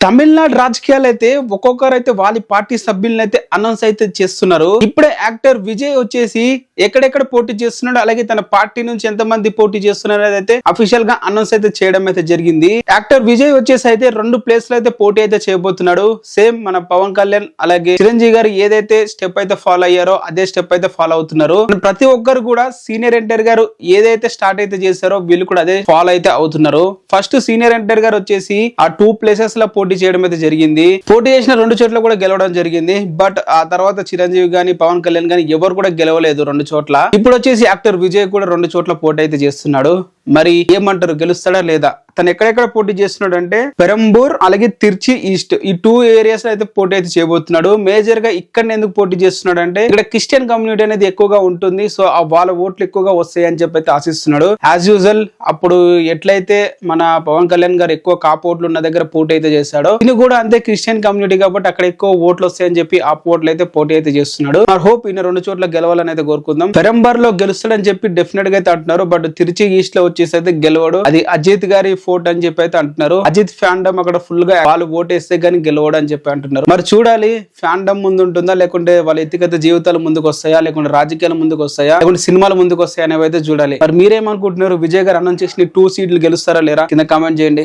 తమిళనాడు రాజకీయాలు అయితే ఒక్కొక్కరు అయితే వాళ్ళ పార్టీ సభ్యులను అయితే అనౌన్స్ అయితే చేస్తున్నారు. ఇప్పుడే యాక్టర్ విజయ్ వచ్చేసి ఎక్కడెక్కడ పోటీ చేస్తున్నాడు, అలాగే తన పార్టీ నుంచి ఎంతమంది పోటీ చేస్తున్నారు అయితే అఫీషియల్ గా అనౌన్స్ అయితే చేయడం అయితే జరిగింది. యాక్టర్ విజయ్ వచ్చేసి అయితే 2 ప్లేస్లు అయితే పోటీ అయితే చేయబోతున్నాడు. సేమ్ మన పవన్ కళ్యాణ్ అలాగే చిరంజీవి గారు ఏదైతే స్టెప్ అయితే ఫాలో అయ్యారో అదే స్టెప్ అయితే ఫాలో అవుతున్నారు. ప్రతి ఒక్కరు కూడా సీనియర్ ఎన్టీఆర్ గారు ఏదైతే స్టార్ట్ అయితే చేశారో వీళ్ళు కూడా అదే ఫాలో అయితే అవుతున్నారు. ఫస్ట్ సీనియర్ ఎన్టీఆర్ గారు వచ్చేసి ఆ 2 ప్లేసెస్ లో పోటీ చేయడం అయితే జరిగింది. పోటీ చేసిన 2 చోట్ల కూడా గెలవడం జరిగింది. బట్ ఆ తర్వాత చిరంజీవి గాని పవన్ కళ్యాణ్ గాని ఎవరు కూడా గెలవలేదు 2 చోట్ల. ఇప్పుడు వచ్చేసి యాక్టర్ విజయ్ కూడా 2 చోట్ల పోటీ అయితే చేస్తున్నాడు. మరి ఏమంటారు, గెలుస్తాడా లేదా? తను ఎక్కడెక్కడ పోటీ చేస్తున్నాడు అంటే పెరంబూర్ అలాగే తిర్చి ఈస్ట్ ఈ 2 ఏరియాస్ లో అయితే పోటీ అయితే చేయబోతున్నాడు. మేజర్ గా ఇక్కడ ఎందుకు పోటీ చేస్తున్నాడు అంటే ఇక్కడ క్రిస్టియన్ కమ్యూనిటీ అనేది ఎక్కువగా ఉంటుంది. సో ఆ వాళ్ళ ఓట్లు ఎక్కువగా వస్తాయి అని చెప్పి అయితే ఆశిస్తున్నాడు. యాజ్ యూజువల్ అప్పుడు ఎట్లయితే మన పవన్ కళ్యాణ్ గారు ఎక్కువ కాపు ఓట్లు ఉన్న దగ్గర పోటీ అయితే చేశాడు, ఇది కూడా అంతే క్రిస్టియన్ కమ్యూనిటీ కాబట్టి అక్కడ ఎక్కువ ఓట్లు వస్తాయని చెప్పి ఆ ఓట్లు అయితే పోటీ అయితే చేస్తున్నాడు. ఆ హోప్ ఈయన 2 చోట్ల గెలవాలని అయితే కోరుకుందాం. పెరంబర్ లో గెలుస్తాడని చెప్పి డెఫినెట్ గా అయితే అంటున్నారు. బట్ తిరుచి ఈస్ట్ లో వచ్చేసి అయితే గెలవడు, అది అజిత్ గారి ఫోర్ట్ అని చెప్పి అయితే అంటున్నారు. అజిత్ ఫ్యాండమ్ అక్కడ ఫుల్ గా వాళ్ళు ఓటేస్తే గానీ గెలవడు అని చెప్పి అంటున్నారు. మరి చూడాలి ఫ్యాండమ్ ముందు ఉంటుందా, లేకుంటే వాళ్ళ వ్యక్తిగత జీవితాలు ముందుకు వస్తాయా, లేకుంటే రాజకీయాలు ముందుకు వస్తాయా, లేకుంటే సినిమాలు ముందుకు వస్తాయా అనేవి అయితే చూడాలి. మరి మీరేమనుకుంటున్నారు? విజయ్ గారు అనౌన్స్ చేసిన 2 సీట్లు గెలుస్తారా లేరా? కింద కామెంట్ చేయండి.